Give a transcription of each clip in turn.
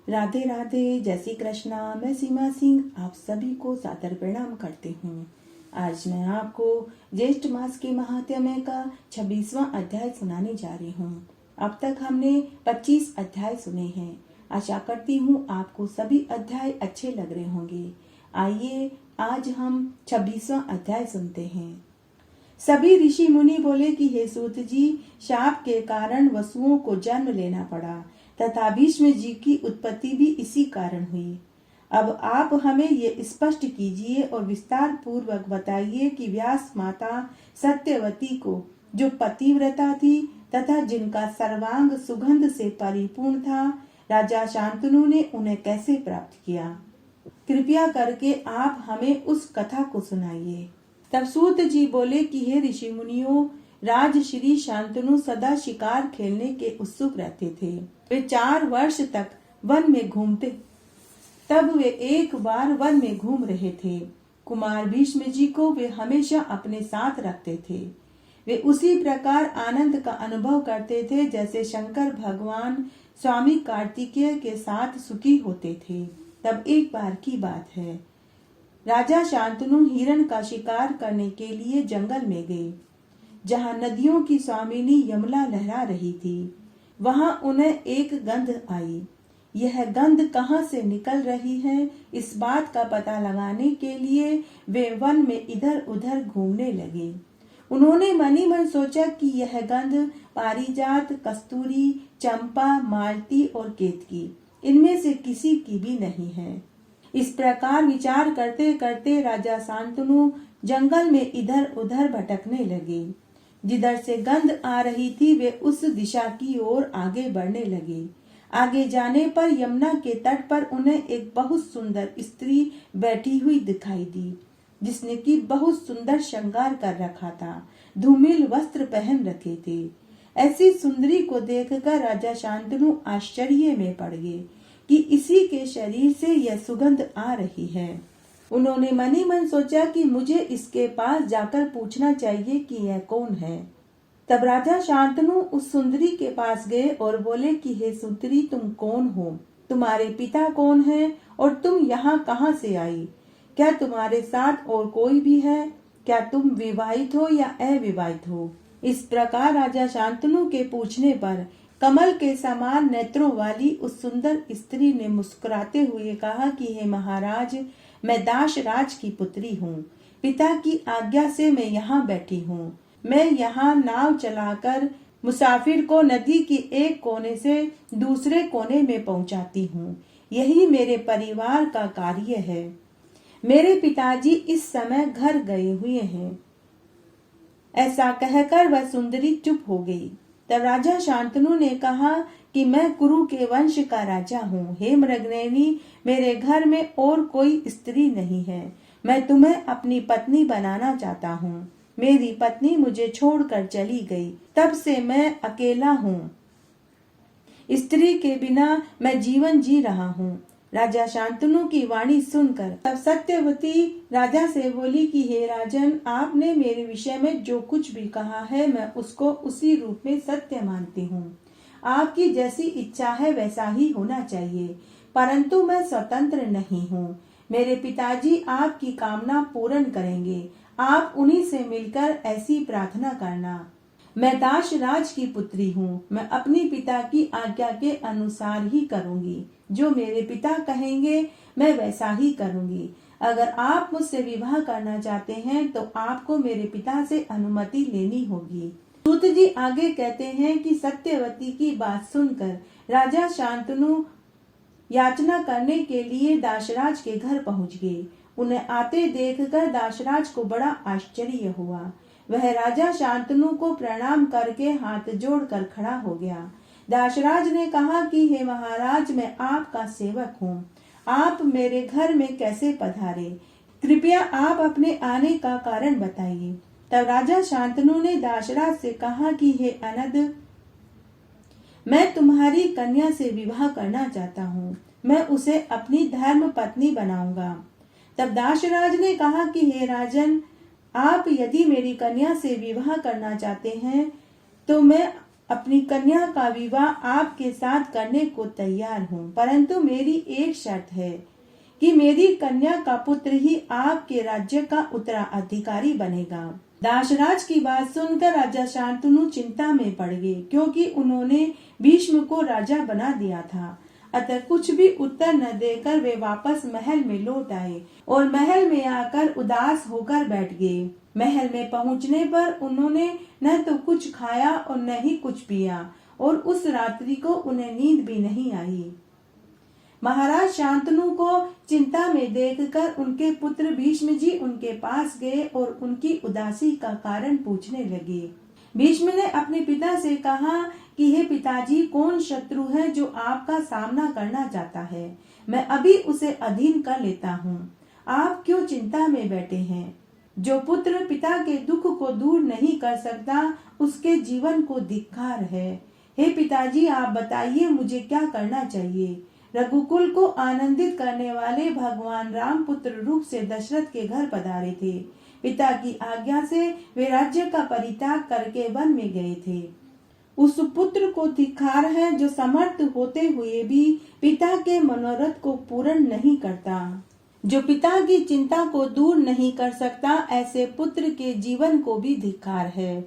राधे राधे, जय श्री कृष्णा। मैं सीमा सिंह आप सभी को सादर प्रणाम करती हूँ। आज मैं आपको ज्येष्ठ मास के महात्म्य का 26वां अध्याय सुनाने जा रही हूँ। अब तक हमने 25 अध्याय सुने हैं। आशा करती हूँ आपको सभी अध्याय अच्छे लग रहे होंगे। आइए आज हम 26वां अध्याय सुनते हैं। सभी ऋषि मुनि बोले कि हे सूत जी, शाप के कारण वसुओं को जन्म लेना पड़ा तथा भीष्म जी की उत्पत्ति भी इसी कारण हुई। अब आप हमें ये स्पष्ट कीजिए और विस्तार पूर्वक बताइए कि व्यास माता सत्यवती को, जो पतिव्रता थी तथा जिनका सर्वांग सुगंध से परिपूर्ण था, राजा शांतनु ने उन्हें कैसे प्राप्त किया। कृपया करके आप हमें उस कथा को सुनाइए। तब सूत जी बोले कि हे ऋषि मुनियों, राज श्री शांतनु सदा शिकार खेलने के उत्सुक रहते थे। वे 4 वर्ष तक वन में घूमते। तब वे एक बार वन में घूम रहे थे। कुमार भीष्म जी को वे हमेशा अपने साथ रखते थे। वे उसी प्रकार आनंद का अनुभव करते थे जैसे शंकर भगवान स्वामी कार्तिकेय के साथ सुखी होते थे। तब एक बार की बात है, राजा शांतनु हिरण का शिकार करने के लिए जंगल में गए, जहाँ नदियों की स्वामिनी यमला लहरा रही थी। वहां उन्हें एक गंध आई। यह गंध कहाँ से निकल रही है, इस बात का पता लगाने के लिए वे वन में इधर उधर घूमने लगे। उन्होंने मनी मन सोचा कि यह गंध पारिजात, कस्तूरी, चंपा, मालती और केतकी, इनमें से किसी की भी नहीं है। इस प्रकार विचार करते करते राजा शांतनु जंगल में इधर उधर भटकने लगे। जिधर से गंध आ रही थी वे उस दिशा की ओर आगे बढ़ने लगे। आगे जाने पर यमुना के तट पर उन्हें एक बहुत सुंदर स्त्री बैठी हुई दिखाई दी, जिसने की बहुत सुंदर श्रृंगार कर रखा था, धूमिल वस्त्र पहन रखे थे। ऐसी सुंदरी को देखकर राजा शांतनु आश्चर्य में पड़ गए कि इसी के शरीर से यह सुगंध आ रही है। उन्होंने मनी मन सोचा कि मुझे इसके पास जाकर पूछना चाहिए कि यह कौन है। तब राजा शांतनु उस सुंदरी के पास गए और बोले कि हे सुंदरी, तुम कौन हो, तुम्हारे पिता कौन है और तुम यहाँ कहाँ से आई? क्या तुम्हारे साथ और कोई भी है? क्या तुम विवाहित हो या अविवाहित हो? इस प्रकार राजा शांतनु के पूछने पर कमल के समान नेत्रों वाली उस सुंदर स्त्री ने मुस्कुराते हुए कहा कि हे महाराज, मैं दाश राज की पुत्री हूँ। पिता की आज्ञा से मैं यहाँ बैठी हूँ। मैं यहाँ नाव चलाकर मुसाफिर को नदी की एक कोने से दूसरे कोने में पहुँचाती हूँ। यही मेरे परिवार का कार्य है। मेरे पिताजी इस समय घर गए हुए हैं। ऐसा कहकर वह सुंदरी चुप हो गई। तब राजा शांतनु ने कहा कि मैं कुरु के वंश का राजा हूँ। हे मृगनयनी, मेरे घर में और कोई स्त्री नहीं है। मैं तुम्हें अपनी पत्नी बनाना चाहता हूँ। मेरी पत्नी मुझे छोड़कर चली गई, तब से मैं अकेला हूँ। स्त्री के बिना मैं जीवन जी रहा हूँ। राजा शांतनु की वाणी सुनकर तब सत्यवती राजा से बोली कि हे राजन, आपने मेरे विषय में जो कुछ भी कहा है मैं उसको उसी रूप में सत्य मानती हूँ। आपकी जैसी इच्छा है वैसा ही होना चाहिए, परंतु मैं स्वतंत्र नहीं हूँ। मेरे पिताजी आपकी कामना पूर्ण करेंगे। आप उन्हीं से मिलकर ऐसी प्रार्थना करना। मैं दाश राज की पुत्री हूँ। मैं अपनी पिता की आज्ञा के अनुसार ही करूँगी। जो मेरे पिता कहेंगे मैं वैसा ही करूँगी। अगर आप मुझसे विवाह करना चाहते हैं तो आपको मेरे पिता से अनुमति लेनी होगी। सूत जी आगे कहते हैं कि सत्यवती की बात सुनकर राजा शांतनु याचना करने के लिए दाशराज के घर पहुँच गए। उन्हें आते देखकर दाशराज को बड़ा आश्चर्य हुआ। वह राजा शांतनु को प्रणाम करके हाथ जोड़कर खड़ा हो गया। दाशराज ने कहा कि हे महाराज, मैं आपका सेवक हूँ। आप मेरे घर में कैसे पधारे? कृपया आप अपने आने का कारण बताइए। तब राजा शांतनु ने दाशराज से कहा कि हे अनद, मैं तुम्हारी कन्या से विवाह करना चाहता हूँ। मैं उसे अपनी धर्म पत्नी बनाऊंगा। तब दाशराज ने कहा कि हे राजन, आप यदि मेरी कन्या से विवाह करना चाहते हैं तो मैं अपनी कन्या का विवाह आपके साथ करने को तैयार हूँ, परंतु मेरी एक शर्त है कि मेरी कन्या का पुत्र ही आपके राज्य का उत्तराधिकारी बनेगा। दाशराज की बात सुनकर राजा शांतनु चिंता में पड़ गए, क्योंकि उन्होंने भीष्म को राजा बना दिया था। अतः कुछ भी उत्तर न देकर वे वापस महल में लौट आए और महल में आकर उदास होकर बैठ गए। महल में पहुंचने पर उन्होंने न तो कुछ खाया और न ही कुछ पिया, और उस रात्रि को उन्हें नींद भी नहीं आई। महाराज शांतनु को चिंता में देखकर उनके पुत्र भीष्म जी उनके पास गए और उनकी उदासी का कारण पूछने लगे। भीष्म ने अपने पिता से कहा कि हे पिताजी, कौन शत्रु है जो आपका सामना करना चाहता है? मैं अभी उसे अधीन कर लेता हूँ। आप क्यों चिंता में बैठे हैं? जो पुत्र पिता के दुख को दूर नहीं कर सकता, उसके जीवन को धिक्कार है। हे पिताजी, आप बताइए मुझे क्या करना चाहिए? रघुकुल को आनंदित करने वाले भगवान राम पुत्र रूप से दशरथ के घर पधारे थे। पिता की आज्ञा से वे राज्य का परित्याग करके वन में गए थे। उस पुत्र को धिक्कार है जो समर्थ होते हुए भी पिता के मनोरथ को पूर्ण नहीं करता। जो पिता की चिंता को दूर नहीं कर सकता, ऐसे पुत्र के जीवन को भी धिक्कार है।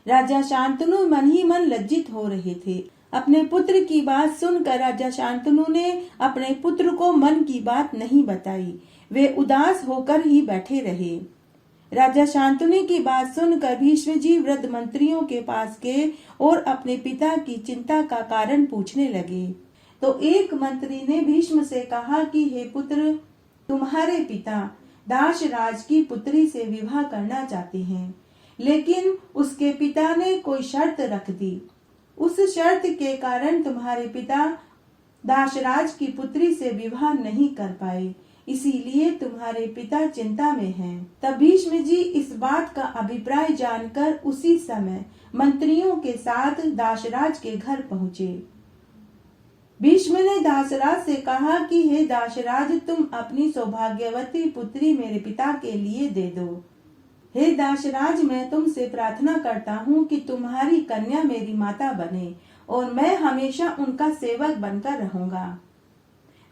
राजा शांतनु मन ही मन लज्जित हो रहे थे। अपने पुत्र की बात सुनकर राजा शांतनु ने अपने पुत्र को मन की बात नहीं बताई। वे उदास होकर ही बैठे रहे। राजा शांतनु की बात सुनकर भीष्म जी वृद्ध मंत्रियों के पास गए और अपने पिता की चिंता का कारण पूछने लगे। तो एक मंत्री ने भीष्म से कहा कि हे पुत्र, तुम्हारे पिता दाशराज की पुत्री से विवाह करना चाहते हैं, लेकिन उसके पिता ने कोई शर्त रख दी। उस शर्त के कारण तुम्हारे पिता दाशराज की पुत्री से विवाह नहीं कर पाए, इसीलिए तुम्हारे पिता चिंता में हैं। तब भीष्म जी इस बात का अभिप्राय जानकर उसी समय मंत्रियों के साथ दाशराज के घर पहुँचे। भीष्म ने दाशराज से कहा कि हे दाशराज, तुम अपनी सौभाग्यवती पुत्री मेरे पिता के लिए दे दो। हे दाशराज, मैं तुमसे प्रार्थना करता हूँ कि तुम्हारी कन्या मेरी माता बने और मैं हमेशा उनका सेवक बनकर रहूंगा।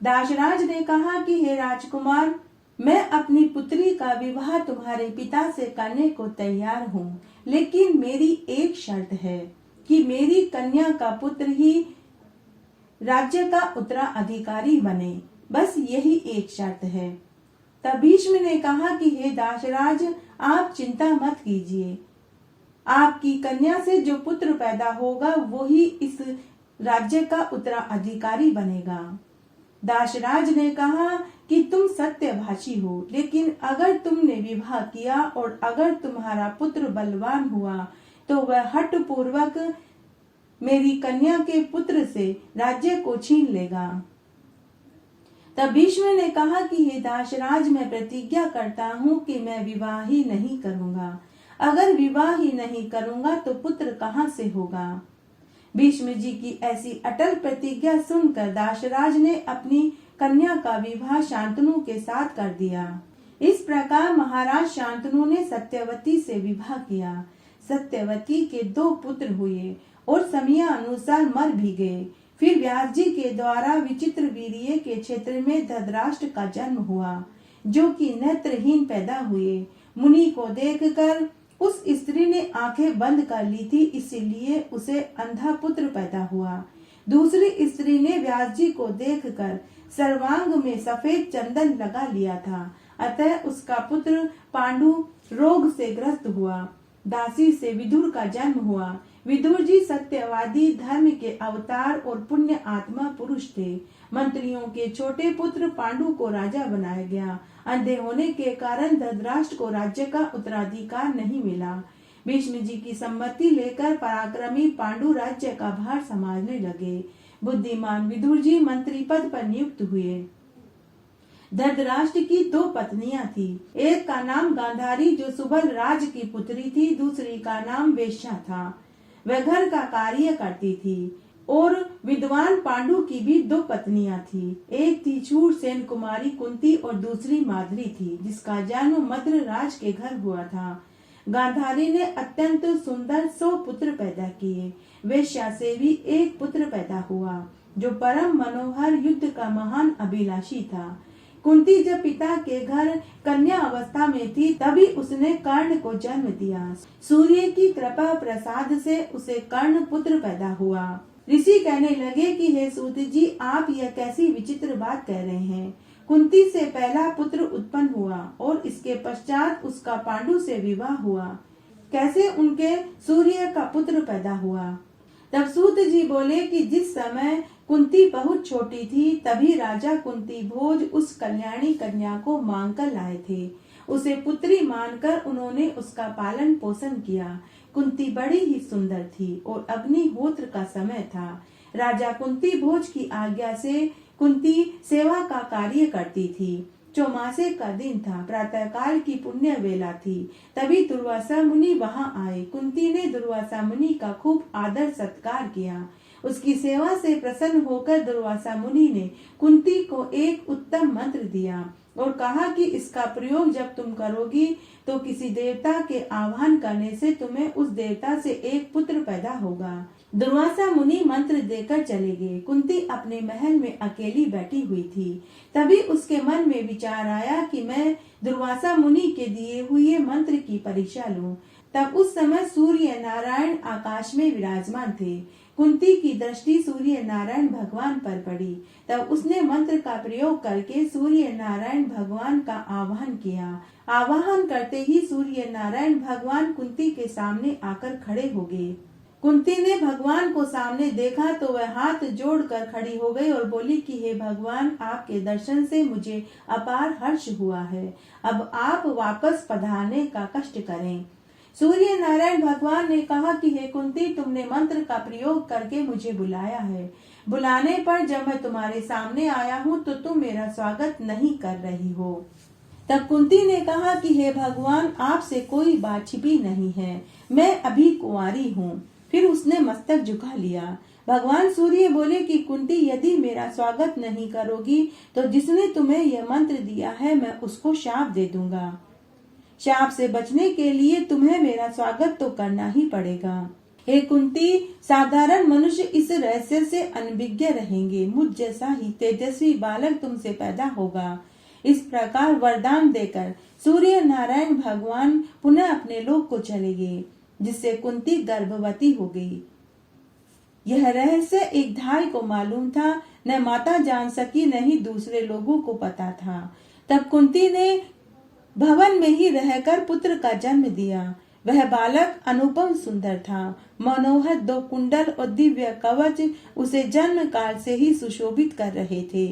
दाशराज ने कहा कि हे राजकुमार, मैं अपनी पुत्री का विवाह तुम्हारे पिता से करने को तैयार हूँ, लेकिन मेरी एक शर्त है कि मेरी कन्या का पुत्र ही राज्य का उत्तराधिकारी बने। बस यही एक शर्त है। तब भीष्म ने कहा कि हे दाशराज, आप चिंता मत कीजिए। आपकी कन्या से जो पुत्र पैदा होगा वो ही इस राज्य का उत्तराधिकारी बनेगा। दाशराज ने कहा कि तुम सत्यभाषी हो, लेकिन अगर तुमने विवाह किया और अगर तुम्हारा पुत्र बलवान हुआ तो वह हठ पूर्वक मेरी कन्या के पुत्र से राज्य को छीन लेगा। तब भीष्म ने कहा कि हे दाशराज, मैं प्रतिज्ञा करता हूँ कि मैं विवाह ही नहीं करूंगा। अगर विवाह ही नहीं करूंगा तो पुत्र कहाँ से होगा? भीष्म जी की ऐसी अटल प्रतिज्ञा सुनकर दाशराज ने अपनी कन्या का विवाह शांतनु के साथ कर दिया। इस प्रकार महाराज शांतनु ने सत्यवती से विवाह किया। सत्यवती के 2 पुत्र हुए और समय अनुसार मर भी गए। फिर व्यास जी के द्वारा विचित्र वीर्य के क्षेत्र में धृतराष्ट्र का जन्म हुआ, जो कि नेत्रहीन पैदा हुए। मुनि को देखकर उस स्त्री ने आंखें बंद कर ली थी, इसीलिए उसे अंधा पुत्र पैदा हुआ। दूसरी स्त्री ने व्यास जी को देखकर सर्वांग में सफेद चंदन लगा लिया था, अतः उसका पुत्र पांडु रोग से ग्रस्त हुआ। दासी से विदुर का जन्म हुआ। विदुर जी सत्यवादी, धर्म के अवतार और पुण्य आत्मा पुरुष थे। मंत्रियों के छोटे पुत्र पांडु को राजा बनाया गया। अंधे होने के कारण धृतराष्ट्र को राज्य का उत्तराधिकार नहीं मिला। भीष्म जी की सम्मति लेकर पराक्रमी पांडु राज्य का भार संभालने लगे। बुद्धिमान विदुर जी मंत्री पद पर नियुक्त हुए। धृतराष्ट्र की 2 पत्नियां थी। एक का नाम गांधारी जो सुबल राज की पुत्री थी, दूसरी का नाम वेश्या था, वह घर का कार्य करती थी। और विद्वान पांडु की भी 2 पत्नियां थी। एक थी शूरसेन कुमारी कुंती और दूसरी माद्री थी, जिसका जन्म मद्र राज के घर हुआ था। गांधारी ने अत्यंत सुंदर 100 पुत्र पैदा किए। वेश्या से भी एक पुत्र पैदा हुआ जो परम मनोहर युद्ध का महान अभिलाषी था। कुंती जब पिता के घर कन्या अवस्था में थी तभी उसने कर्ण को जन्म दिया। सूर्य की कृपा प्रसाद से उसे कर्ण पुत्र पैदा हुआ। ऋषि कहने लगे कि हे सूत जी, आप यह कैसी विचित्र बात कह रहे हैं। कुंती से पहला पुत्र उत्पन्न हुआ और इसके पश्चात उसका पांडु से विवाह हुआ। कैसे उनके सूर्य का पुत्र पैदा हुआ। तब सूत जी बोले कि जिस समय कुंती बहुत छोटी थी तभी राजा कुंती भोज उस कल्याणी कन्या को मांग कर लाए थे। उसे पुत्री मानकर उन्होंने उसका पालन पोषण किया। कुंती बड़ी ही सुंदर थी और अग्निहोत्र का समय था। राजा कुंती भोज की आज्ञा से कुंती सेवा का कार्य करती थी। चौमासे का दिन था। प्रातःकाल की पुण्य वेला थी। तभी दुर्वासा मुनि वहां आए। कुंती ने दुर्वासा मुनि का खूब आदर सत्कार किया। उसकी सेवा से प्रसन्न होकर दुर्वासा मुनि ने कुंती को एक उत्तम मंत्र दिया और कहा कि इसका प्रयोग जब तुम करोगी तो किसी देवता के आह्वान करने से तुम्हें उस देवता से एक पुत्र पैदा होगा। दुर्वासा मुनि मंत्र देकर चले गए। कुंती अपने महल में अकेली बैठी हुई थी। तभी उसके मन में विचार आया कि मैं दुर्वासा मुनि के दिए हुए मंत्र की परीक्षा लूं। तब उस समय सूर्य नारायण आकाश में विराजमान थे। कुंती की दृष्टि सूर्य नारायण भगवान पर पड़ी। तब उसने मंत्र का प्रयोग करके सूर्य नारायण भगवान का आवाहन किया। आवाहन करते ही सूर्य नारायण भगवान कुंती के सामने आकर खड़े हो गए। कुंती ने भगवान को सामने देखा तो वह हाथ जोड़कर खड़ी हो गई और बोली कि हे भगवान, आपके दर्शन से मुझे अपार हर्ष हुआ है। अब आप वापस पधारने का कष्ट करें। सूर्य नारायण भगवान ने कहा कि हे कुंती, तुमने मंत्र का प्रयोग करके मुझे बुलाया है। बुलाने पर जब मैं तुम्हारे सामने आया हूँ तो तुम मेरा स्वागत नहीं कर रही हो। तब कुंती ने कहा कि हे भगवान, आपसे कोई बात छिपी नहीं है। मैं अभी कुंवारी हूँ। फिर उसने मस्तक झुका लिया। भगवान सूर्य बोले कि कुंती, यदि मेरा स्वागत नहीं करोगी तो जिसने तुम्हें यह मंत्र दिया है मैं उसको शाप दे दूंगा। शाप से बचने के लिए तुम्हें मेरा स्वागत तो करना ही पड़ेगा। हे कुंती, साधारण मनुष्य इस रहस्य से अनभिज्ञ रहेंगे। मुझ जैसा ही तेजस्वी बालक तुमसे पैदा होगा। इस प्रकार वरदान देकर सूर्य नारायण भगवान पुनः अपने लोक को चले गए, जिससे कुंती गर्भवती हो गई। यह रहस्य एक धाई को मालूम था। न माता जान सकी, न ही दूसरे लोगों को पता था। तब कुंती ने भवन में ही रहकर पुत्र का जन्म दिया। वह बालक अनुपम सुंदर था। मनोहर 2 कुंडल और दिव्य कवच उसे जन्म काल से ही सुशोभित कर रहे थे।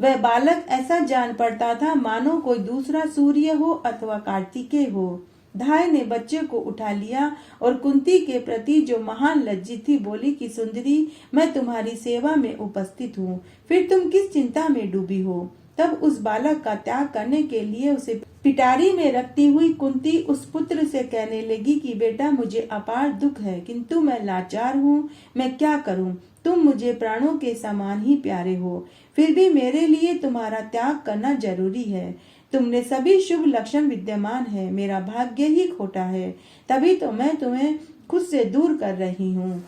वह बालक ऐसा जान पड़ता था मानो कोई दूसरा सूर्य हो अथवा कार्तिकेय हो। धाय ने बच्चे को उठा लिया और कुंती के प्रति जो महान लज्जित थी बोली कि सुंदरी, मैं तुम्हारी सेवा में उपस्थित हूँ, फिर तुम किस चिंता में डूबी हो। तब उस बालक का त्याग करने के लिए उसे पिटारी में रखती हुई कुंती उस पुत्र से कहने लगी कि बेटा, मुझे अपार दुख है, किंतु मैं लाचार हूँ। मैं क्या करूँ। तुम मुझे प्राणों के समान ही प्यारे हो, फिर भी मेरे लिए तुम्हारा त्याग करना जरूरी है। तुमने सभी शुभ लक्षण विद्यमान है, मेरा भाग्य ही खोटा है, तभी तो मैं तुम्हें खुद से दूर कर रही हूँ।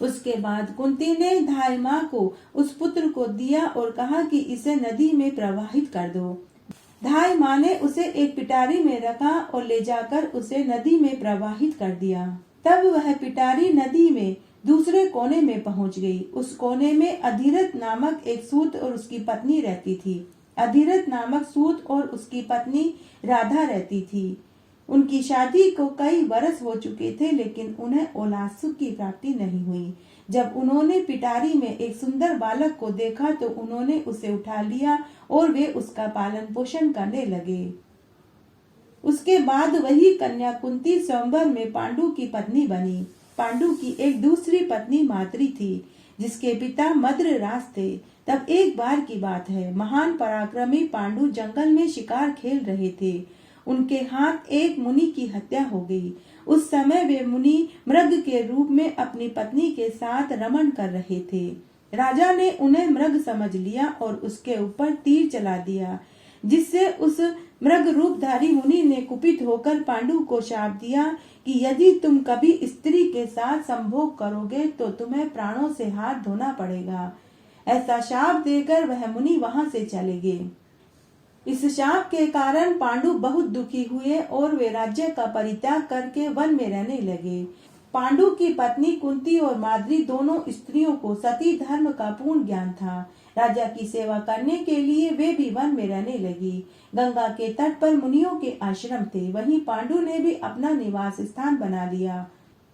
उसके बाद कुंती ने धाय माँ को उस पुत्र को दिया और कहा कि इसे नदी में प्रवाहित कर दो। धाय माँ ने उसे एक पिटारी में रखा और ले जाकर उसे नदी में प्रवाहित कर दिया। तब वह पिटारी नदी में दूसरे कोने में पहुंच गई। उस कोने में अधिरथ नामक एक सूत और उसकी पत्नी रहती थी। अधिरथ नामक सूत और उसकी पत्नी राधा रहती थी। उनकी शादी को कई वर्ष हो चुके थे, लेकिन उन्हें औलाद सुख की प्राप्ति नहीं हुई। जब उन्होंने पिटारी में एक सुंदर बालक को देखा तो उन्होंने उसे उठा लिया और वे उसका पालन पोषण करने लगे। उसके बाद वही कन्या कुंती स्वयंवर में पांडु की पत्नी बनी। पांडु की एक दूसरी पत्नी माद्री थी, जिसके पिता मद्रराज थे। तब एक बार की बात है, महान पराक्रमी पांडु जंगल में शिकार खेल रहे थे। उनके हाथ एक मुनि की हत्या हो गई। उस समय वे मुनि मृग के रूप में अपनी पत्नी के साथ रमण कर रहे थे। राजा ने उन्हें मृग समझ लिया और उसके ऊपर तीर चला दिया। जिससे उस मृग रूपधारी मुनि ने कुपित होकर पांडु को शाप दिया कि यदि तुम कभी स्त्री के साथ संभोग करोगे तो तुम्हें प्राणों से हाथ धोना पड़ेगा। ऐसा शाप देकर वह मुनि वहां से चले गए। इस शाप के कारण पांडु बहुत दुखी हुए और वे राज्य का परित्याग करके वन में रहने लगे। पांडु की पत्नी कुंती और माद्री दोनों स्त्रियों को सती धर्म का पूर्ण ज्ञान था। राजा की सेवा करने के लिए वे भी वन में रहने लगी। गंगा के तट पर मुनियों के आश्रम थे, वहीं पांडु ने भी अपना निवास स्थान बना लिया।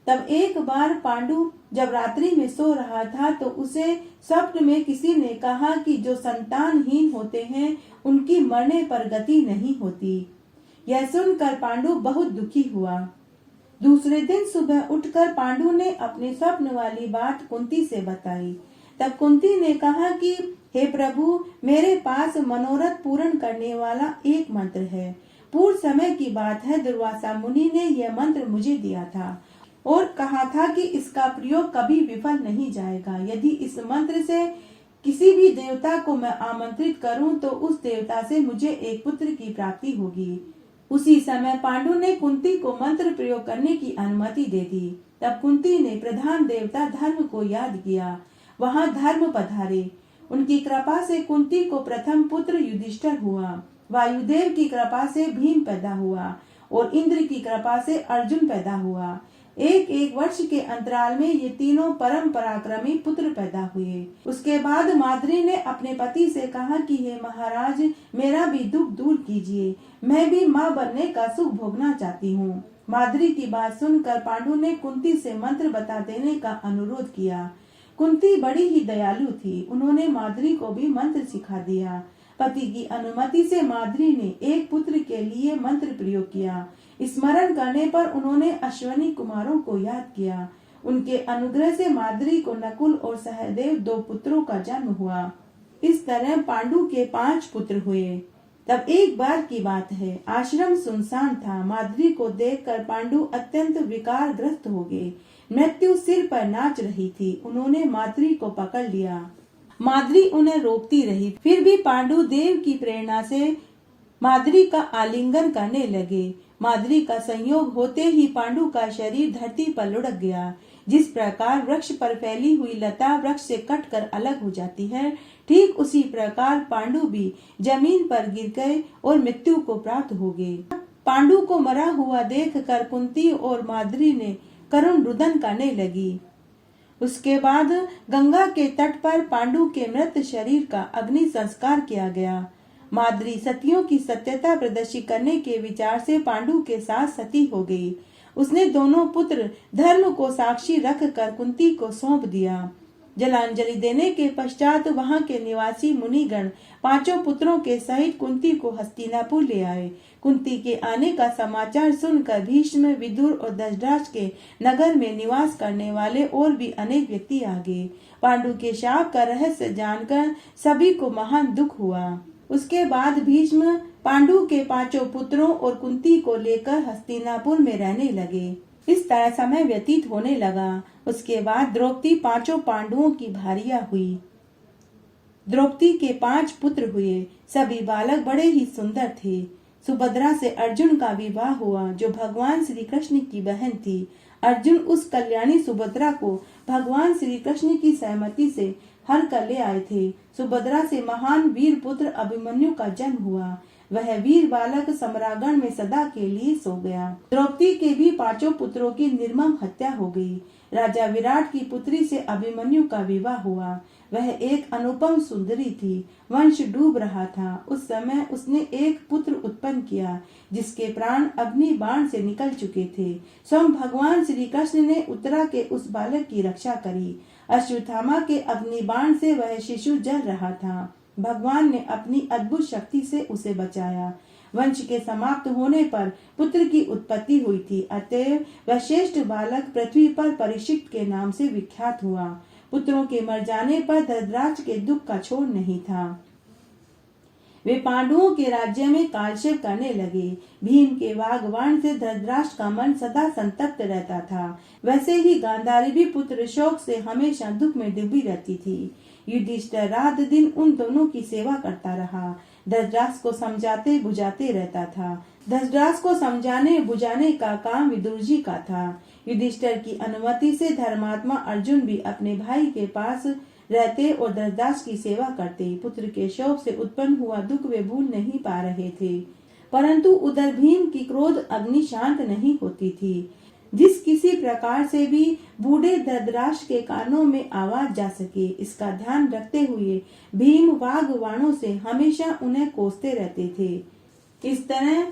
तब एक बार पांडु जब रात्रि में सो रहा था तो उसे स्वप्न में किसी ने कहा कि जो संतानहीन होते हैं उनकी मरने पर गति नहीं होती। यह सुनकर पांडु बहुत दुखी हुआ। दूसरे दिन सुबह उठकर पांडु ने अपने स्वप्न वाली बात कुंती से बताई। तब कुंती ने कहा कि हे प्रभु, मेरे पास मनोरथ पूर्ण करने वाला एक मंत्र है। पूर्व समय की बात है, दुर्वासा मुनि ने यह मंत्र मुझे दिया था और कहा था कि इसका प्रयोग कभी विफल नहीं जाएगा। यदि इस मंत्र से किसी भी देवता को मैं आमंत्रित करूं तो उस देवता से मुझे एक पुत्र की प्राप्ति होगी। उसी समय पांडु ने कुंती को मंत्र प्रयोग करने की अनुमति दे दी। तब कुंती ने प्रधान देवता धर्म को याद किया। वहां धर्म पधारे। उनकी कृपा से कुंती को प्रथम पुत्र युधिष्ठिर हुआ। वायुदेव की कृपा से भीम पैदा हुआ और इंद्र की कृपा से अर्जुन पैदा हुआ। एक एक वर्ष के अंतराल में ये तीनों परम पराक्रमी पुत्र पैदा हुए। उसके बाद माद्री ने अपने पति से कहा कि हे महाराज, मेरा भी दुख दूर कीजिए, मैं भी माँ बनने का सुख भोगना चाहती हूँ। माद्री की बात सुनकर पांडु ने कुंती से मंत्र बता देने का अनुरोध किया। कुंती बड़ी ही दयालु थी, उन्होंने माद्री को भी मंत्र सिखा दिया। पति की अनुमति से माद्री ने एक पुत्र के लिए मंत्र प्रयोग किया। स्मरण करने पर उन्होंने अश्वनी कुमारों को याद किया। उनके अनुग्रह से माद्री को नकुल और सहदेव 2 पुत्रों का जन्म हुआ। इस तरह पांडु के 5 पुत्र हुए। तब एक बार की बात है, आश्रम सुनसान था। माद्री को देखकर पांडु अत्यंत विकारग्रस्त हो गए। मृत्यु सिर पर नाच रही थी। उन्होंने माद्री को पकड़ लिया। माद्री उन्हें रोकती रही, फिर भी पांडु देव की प्रेरणा से माद्री का आलिंगन करने लगे। माद्री का संयोग होते ही पांडु का शरीर धरती पर लुढ़क गया। जिस प्रकार वृक्ष पर फैली हुई लता वृक्ष से कटकर अलग हो जाती है, ठीक उसी प्रकार पांडु भी जमीन पर गिर गए और मृत्यु को प्राप्त हो गए। पांडु को मरा हुआ देखकर कुंती और माद्री ने करुण रुदन करने लगी। उसके बाद गंगा के तट पर पांडु के मृत शरीर का अग्नि संस्कार किया गया। माद्री सतियों की सत्यता प्रदर्शित करने के विचार से पांडु के साथ सती हो गई। उसने दोनों पुत्र धर्म को साक्षी रखकर कुंती को सौंप दिया। जलांजलि देने के पश्चात वहां के निवासी मुनिगण 5 पुत्रों के सहित कुंती को हस्तिनापुर ले आए। कुंती के आने का समाचार सुनकर भीष्म, विदुर और धृतराष्ट्र के नगर में निवास करने वाले और भी अनेक व्यक्ति आ गए। पांडु के शाप का रहस्य जानकर सभी को महान दुख हुआ। उसके बाद भीष्म पांडु के 5 पुत्रों और कुंती को लेकर हस्तिनापुर में रहने लगे। इस तरह समय व्यतीत होने लगा। उसके बाद द्रौपदी 5 पांडवों की भारिया हुई। द्रौपदी के 5 पुत्र हुए। सभी बालक बड़े ही सुंदर थे। सुभद्रा से अर्जुन का विवाह हुआ, जो भगवान श्री कृष्ण की बहन थी। अर्जुन उस कल्याणी सुभद्रा को भगवान श्री कृष्ण की सहमति से हर कर ले आए थे। सुभद्रा से महान वीर पुत्र अभिमन्यु का जन्म हुआ। वह वीर बालक सम्रागण में सदा के लिए सो गया। द्रौपदी के भी 5 पुत्रों की निर्मम हत्या हो गई। राजा विराट की पुत्री से अभिमन्यु का विवाह हुआ। वह एक अनुपम सुंदरी थी। वंश डूब रहा था। उस समय उसने एक पुत्र उत्पन्न किया, जिसके प्राण अग्नि बाण से निकल चुके थे। स्वयं भगवान श्री कृष्ण ने उत्तरा के उस बालक की रक्षा करी। अश्वत्थामा के अग्नि बाण से वह शिशु जल रहा था। भगवान ने अपनी अद्भुत शक्ति से उसे बचाया। वंश के समाप्त होने पर पुत्र की उत्पत्ति हुई थी। अतएव वह श्रेष्ठ बालक पृथ्वी पर परीक्षित के नाम से विख्यात हुआ। पुत्रों के मर जाने पर धृतराष्ट्र के दुख का छोड़ नहीं था। वे पांडवों के राज्य में कालक्षेप करने लगे। भीम के वाग्बाण से धृतराष्ट्र का मन सदा संतप्त रहता था। वैसे ही गांधारी भी पुत्र शोक से हमेशा दुख में डूबी रहती थी। युधिष्ठिर रात दिन उन दोनों की सेवा करता रहा। धृतराष्ट्र को समझाते बुझाते रहता था। धृतराष्ट्र को समझाने बुझाने का काम विदुर जी का था। युधिष्ठिर की अनुमति से धर्मात्मा अर्जुन भी अपने भाई के पास रहते और धृतराष्ट्र की सेवा करते। पुत्र के शोक से उत्पन्न हुआ दुख वे भूल नहीं पा रहे थे, परंतु उधर भीम की क्रोध अग्नि शांत नहीं होती थी। जिस किसी प्रकार से भी बूढ़े धृतराष्ट्र के कानों में आवाज जा सके, इसका ध्यान रखते हुए भीम वाग वाणों से हमेशा उन्हें कोसते रहते थे। इस तरह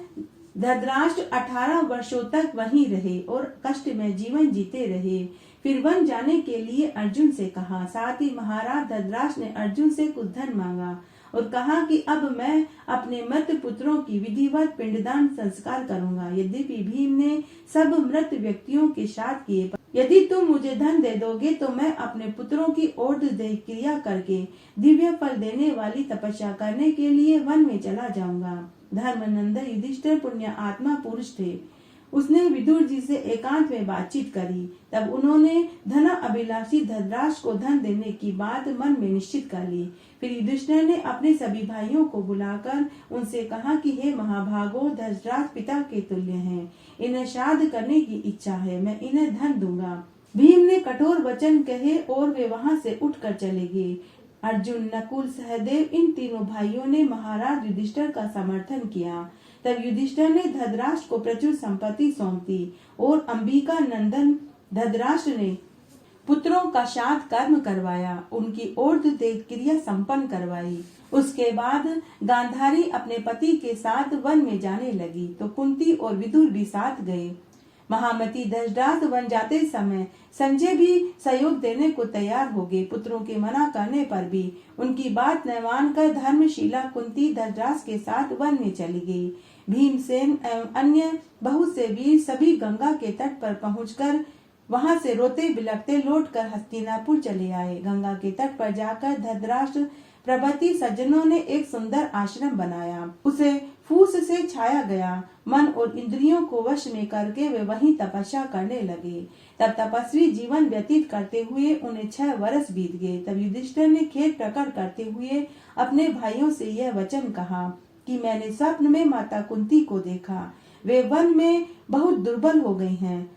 धृतराष्ट्र 18 वर्षों तक वहीं रहे और कष्ट में जीवन जीते रहे। फिर वन जाने के लिए अर्जुन से कहा। साथ ही महाराज धृतराष्ट्र ने अर्जुन से कुछ धन मांगा और कहा कि अब मैं अपने मृत पुत्रों की विधिवत पिंडदान संस्कार करूंगा। यद्यपि भीम ने सब मृत व्यक्तियों के श्राद्ध किए, यदि तुम मुझे धन दे दोगे तो मैं अपने पुत्रों की ओट देह क्रिया करके दिव्य फल देने वाली तपस्या करने के लिए वन में चला जाऊंगा। धर्मनंदन युधिष्ठिर पुण्य आत्मा पुरुष थे। उसने विदुर जी से एकांत में बातचीत करी। तब उन्होंने धन अभिलाषी धृतराष्ट्र को धन देने की बात मन में निश्चित कर ली। फिर युधिष्ठिर ने अपने सभी भाइयों को बुलाकर उनसे कहा कि हे महाभागो, धृतराष्ट्र पिता के तुल्य हैं, इन्हें श्राद्ध करने की इच्छा है, मैं इन्हें धन दूंगा। भीम ने कठोर वचन कहे और वे वहां से उठकर चले गए। अर्जुन, नकुल, सहदेव इन तीनों भाइयों ने महाराज युधिष्ठिर का समर्थन किया। तब युधिष्ठिर ने धृतराष्ट्र को प्रचुर संपत्ति सौंप दी और अंबिका नंदन धृतराष्ट्र ने पुत्रों का श्राद्ध कर्म करवाया, उनकी ओट देह क्रिया संपन्न करवाई। उसके बाद गांधारी अपने पति के साथ वन में जाने लगी तो कुंती और विदुर भी साथ गए। महामती धृतराष्ट्र वन जाते समय संजय भी सहयोग देने को तैयार हो गए। पुत्रों के मना करने पर भी उनकी बात न मानकर धर्मशीला कुंती धृतराष्ट्र के साथ वन में चली गई। भीमसेन एवं अन्य बहुत से वीर सभी गंगा के तट पर पहुंचकर वहां से रोते बिलखते लौटकर हस्तिनापुर चले आए। गंगा के तट पर जाकर धृतराष्ट्र प्रभृति सज्जनों ने एक सुंदर आश्रम बनाया। उसे फूस से छाया गया। मन और इंद्रियों को वश में करके वे वहीं तपस्या करने लगे। तब तपस्वी जीवन व्यतीत करते हुए उन्हें 6 वर्ष बीत गए। तब युधिष्ठिर ने खेद प्रकट करते हुए अपने भाइयों से यह वचन कहा कि मैंने स्वप्न में माता कुंती को देखा, वे वन में बहुत दुर्बल हो गई हैं।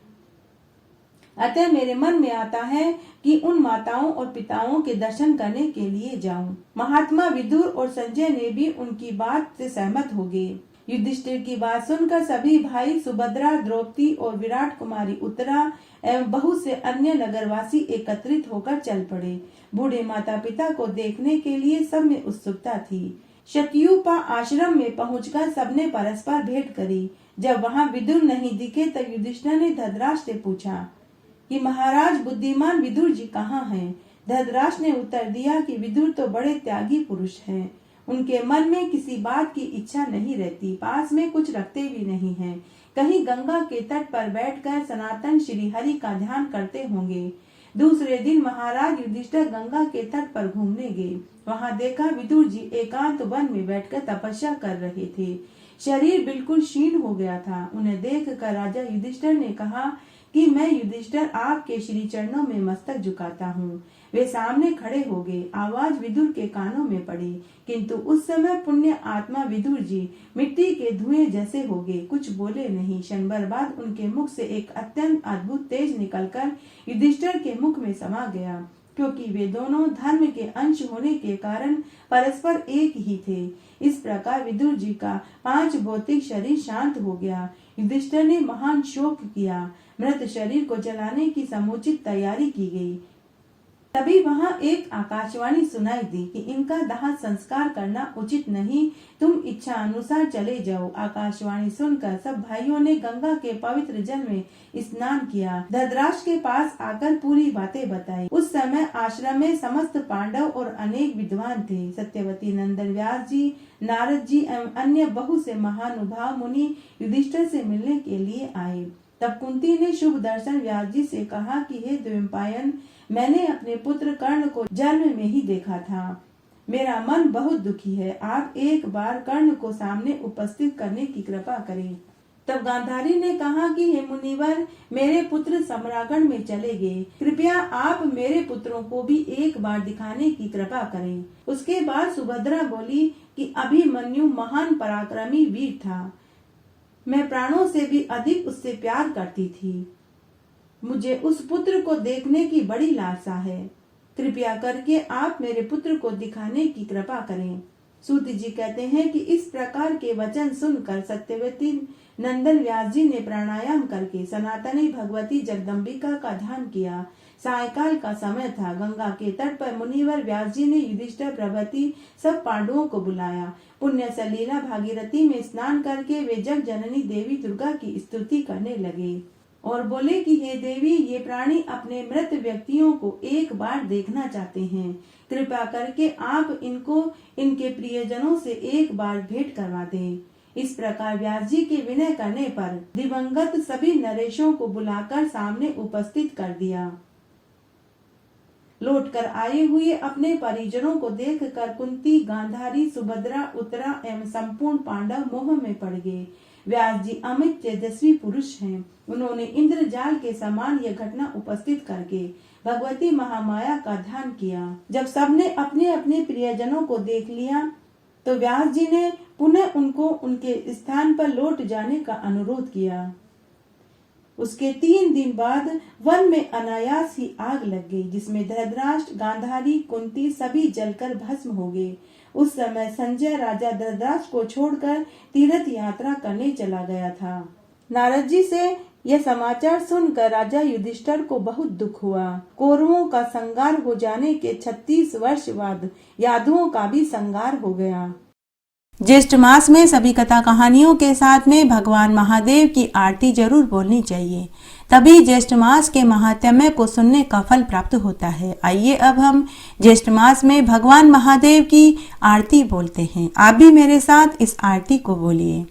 अतः मेरे मन में आता है कि उन माताओं और पिताओं के दर्शन करने के लिए जाऊं। महात्मा विदुर और संजय ने भी उनकी बात से सहमत हो गए। युधिष्ठिर की बात सुनकर सभी भाई सुभद्रा, द्रौपदी और विराट कुमारी उत्तरा एवं बहुत से अन्य नगरवासी एकत्रित होकर चल पड़े। बूढ़े माता पिता को देखने के लिए सब में उत्सुकता थी। शतयूपा आश्रम में पहुंचकर सबने परस्पर भेंट करी। जब वहां विदुर नहीं दिखे तब युधिष्ठिर ने धृतराष्ट्र से पूछा कि महाराज बुद्धिमान विदुर जी कहाँ हैं? धृतराष्ट्र ने उत्तर दिया कि विदुर तो बड़े त्यागी पुरुष हैं। उनके मन में किसी बात की इच्छा नहीं रहती, पास में कुछ रखते भी नहीं हैं। कहीं गंगा के तट पर बैठकर सनातन श्री हरि का ध्यान करते होंगे। दूसरे दिन महाराज युधिष्ठिर गंगा के तट पर घूमने गए। वहां देखा विदुर जी एकांत वन में बैठकर तपस्या कर रहे थे। शरीर बिल्कुल क्षीण हो गया था। उन्हें देखकर राजा युधिष्ठिर ने कहा कि मैं युधिष्ठिर आपके श्री चरणों में मस्तक झुकाता हूँ। वे सामने खड़े हो गए। आवाज विदुर के कानों में पड़ी, किंतु उस समय पुण्य आत्मा विदुर जी मिट्टी के धुएं जैसे हो गए, कुछ बोले नहीं। क्षण भर बाद उनके मुख से एक अत्यंत अद्भुत तेज निकलकर युधिष्ठिर के मुख में समा गया, क्योंकि वे दोनों धर्म के अंश होने के कारण परस्पर एक ही थे। इस प्रकार विदुर जी का 5 भौतिक शरीर शांत हो गया। युधिष्ठिर ने महान शोक किया। मृत शरीर को जलाने की समुचित तैयारी की गई। तभी वहां एक आकाशवाणी सुनाई दी कि इनका दाह संस्कार करना उचित नहीं, तुम इच्छा अनुसार चले जाओ। आकाशवाणी सुनकर सब भाइयों ने गंगा के पवित्र जल में स्नान किया। धृतराष्ट्र के पास आकर पूरी बातें बताई। उस समय आश्रम में समस्त पांडव और अनेक विद्वान थे। सत्यवती नंदन व्यास जी, नारद जी एवं अन्य बहुत से महानुभाव मुनि युधिष्ठिर से मिलने के लिए आए। तब कुंती ने शुभ दर्शन व्यास जी से कहा कि हे द्वैपायन, मैंने अपने पुत्र कर्ण को जन्म में ही देखा था। मेरा मन बहुत दुखी है। आप एक बार कर्ण को सामने उपस्थित करने की कृपा करें। तब गांधारी ने कहा कि हे मुनिवर, मेरे पुत्र सम्रागण में चले गए, कृपया आप मेरे पुत्रों को भी एक बार दिखाने की कृपा करें। उसके बाद सुभद्रा बोली कि अभिमन्यु महान पराक्रमी वीर था, मैं प्राणों से भी अधिक उससे प्यार करती थी, मुझे उस पुत्र को देखने की बड़ी लालसा है, कृपया करके आप मेरे पुत्र को दिखाने की कृपा करें। सूत जी कहते हैं कि इस प्रकार के वचन सुनकर सत्यवती नंदन व्यास जी ने प्राणायाम करके सनातनी भगवती जगदम्बिका का ध्यान किया। सायकाल का समय था। गंगा के तट पर मुनिवर व्यास जी ने युधिष्ठिर प्रभृति सब पांडवों को बुलाया। पुण्य सलीला भागीरथी में स्नान करके वे जग जननी देवी दुर्गा की स्तुति करने लगे और बोले कि हे देवी, ये प्राणी अपने मृत व्यक्तियों को एक बार देखना चाहते हैं, कृपा करके आप इनको इनके प्रियजनों से एक बार भेंट करवा दें। इस प्रकार व्यास जी के विनय करने पर दिवंगत सभी नरेशों को बुलाकर सामने उपस्थित कर दिया। लौटकर आए हुए अपने परिजनों को देखकर कुंती, गांधारी, सुभद्रा, उत्तरा एवं संपूर्ण पांडव मोह में पड़ गए। व्यास जी अमित तेजस्वी पुरुष हैं। उन्होंने इंद्रजाल के समान यह घटना उपस्थित करके भगवती महामाया का ध्यान किया। जब सबने अपने अपने प्रियजनों को देख लिया तो व्यास जी ने पुनः उनको उनके स्थान पर लौट जाने का अनुरोध किया। उसके 3 दिन बाद वन में अनायास ही आग लग गई, जिसमें धृतराष्ट्र, गांधारी, कुंती सभी जलकर भस्म हो गए। उस समय संजय राजा धृतराष्ट्र को छोड़कर तीर्थ यात्रा करने चला गया था। नारद जी से यह समाचार सुनकर राजा युधिष्ठिर को बहुत दुख हुआ। कौरवों का संहार हो जाने के 36 वर्ष बाद यादवों का भी संहार हो गया। ज्येष्ठ मास में सभी कथा कहानियों के साथ में भगवान महादेव की आरती जरूर बोलनी चाहिए, तभी ज्येष्ठ मास के महात्म्य को सुनने का फल प्राप्त होता है। आइए अब हम ज्येष्ठ मास में भगवान महादेव की आरती बोलते हैं। आप भी मेरे साथ इस आरती को बोलिए।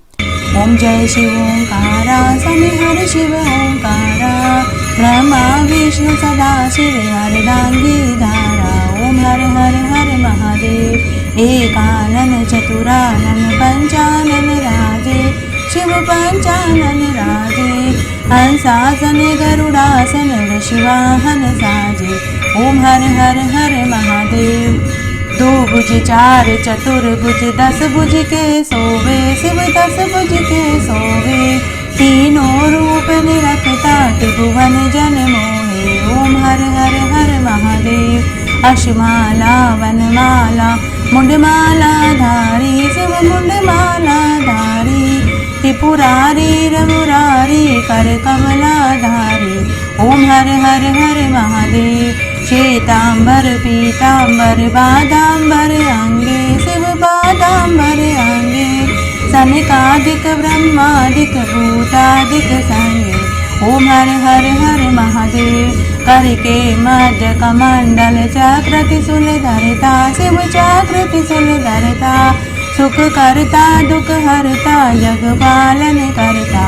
ओम जय शिव ओंकारा, सनिहर शिव ओंकारा, ब्रह्मा विष्णु सदा शिव हरदांगी धारा। ओम हर हर हर महादेव, एकानन चतुरानन पंचानन राजे, शिव पंचानन राजे। हंसासन गरुड़ासन वृषवाहन साजे। ओम हर हर हर महादेव। 2 भुज 4 चतुर्भुज 10 भुज के सोवे, शिव 10 भुज के सोवे। तीनों रूप निरखता त्रिभुवन जन मोहे। ओम हर हर हर महादेव। अश्वमाला वनमाला मुंडमाला धारी, शिव मुंडमाला धारी। त्रिपुरारी रमुरारी कर कमला धारी। ओम हर हर हर महादेव। श्वेतांबर पीतांबर बादांबर अंगे, शिव बादांबर अंगे। सनकादिक ब्रह्मादिक भूतादिक संगे। ओम हर हर हर महादेव। करके मध्य कमंडल चक्र त्रिशूल धरता, शिव चक्र त्रिशूल धरता। सुख करता दुख हरता, जग पालन करता।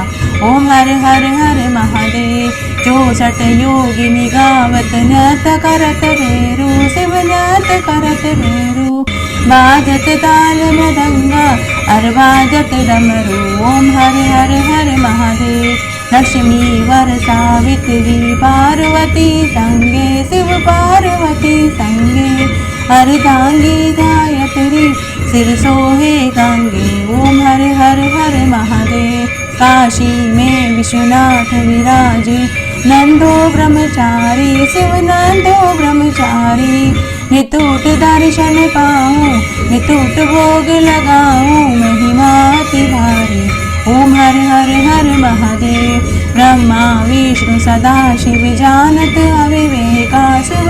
ओम हर हर हर महादेव। 64 योगिनी गावत नृत्य करत भेरू, शिव नृत्य करत भेरू। बाजत ताल मृदंगा और बाजत डमरू। ओम हर हर हर महादेव। लक्ष्मी वर सावित्री पार्वती संगे, शिव पार्वती संगे। अर्धांगी गायत्री सिर सोहे गंगे। ओम हर हर हर महादेव। काशी में विश्वनाथ विराजे, नंदो ब्रह्मचारी, शिव नंदो ब्रह्मचारी। नितूट दर्शन पाऊं, नितूट भोग लगाऊं, महिमा अति भारी। ओम हर हर हर महादेव। ब्रह्मा विष्णु सदा शिव जानत अविवेका, शिव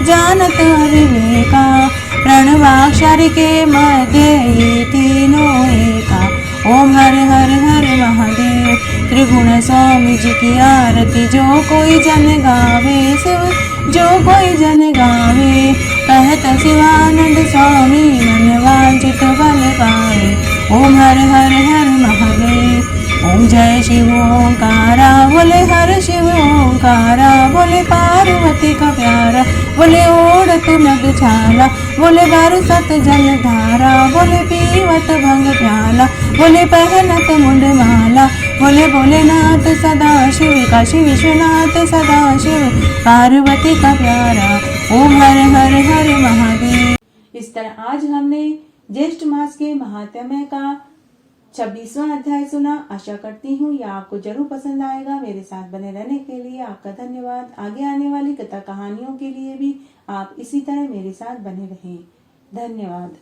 जानत अविवेका। प्रणवाक्षर के मध्य ये तीनों एका। ओम हर हर हर महादेव। त्रिगुण स्वामी जी की आरती जो कोई जन गावे, शिव जो कोई जन गावे। कहत शिवानंद स्वामी मन वांछित बल पावे। ओम हर हर हर महादेव। ओम जय शिव ओंकारा, बोले हर शिव ओंकारा। बोले पार्वती का प्यारा, बोले ओढ़त नग छाला। बोले बरसत जल धारा, बोले पीवत भंग प्याला। बोले पहनत मुंड माला, बोले भोलेनाथ सदा शिव, काशी विश्वनाथ सदा शिव, पार्वती का प्यारा, ओम हर हर हर महादेव। इस तरह आज हमने ज्येष्ठ मास के महात्म्य का 26वां अध्याय सुना। आशा करती हूँ यह आपको जरूर पसंद आएगा। मेरे साथ बने रहने के लिए आपका धन्यवाद। आगे आने वाली कथा कहानियों के लिए भी आप इसी तरह मेरे साथ बने रहें। धन्यवाद।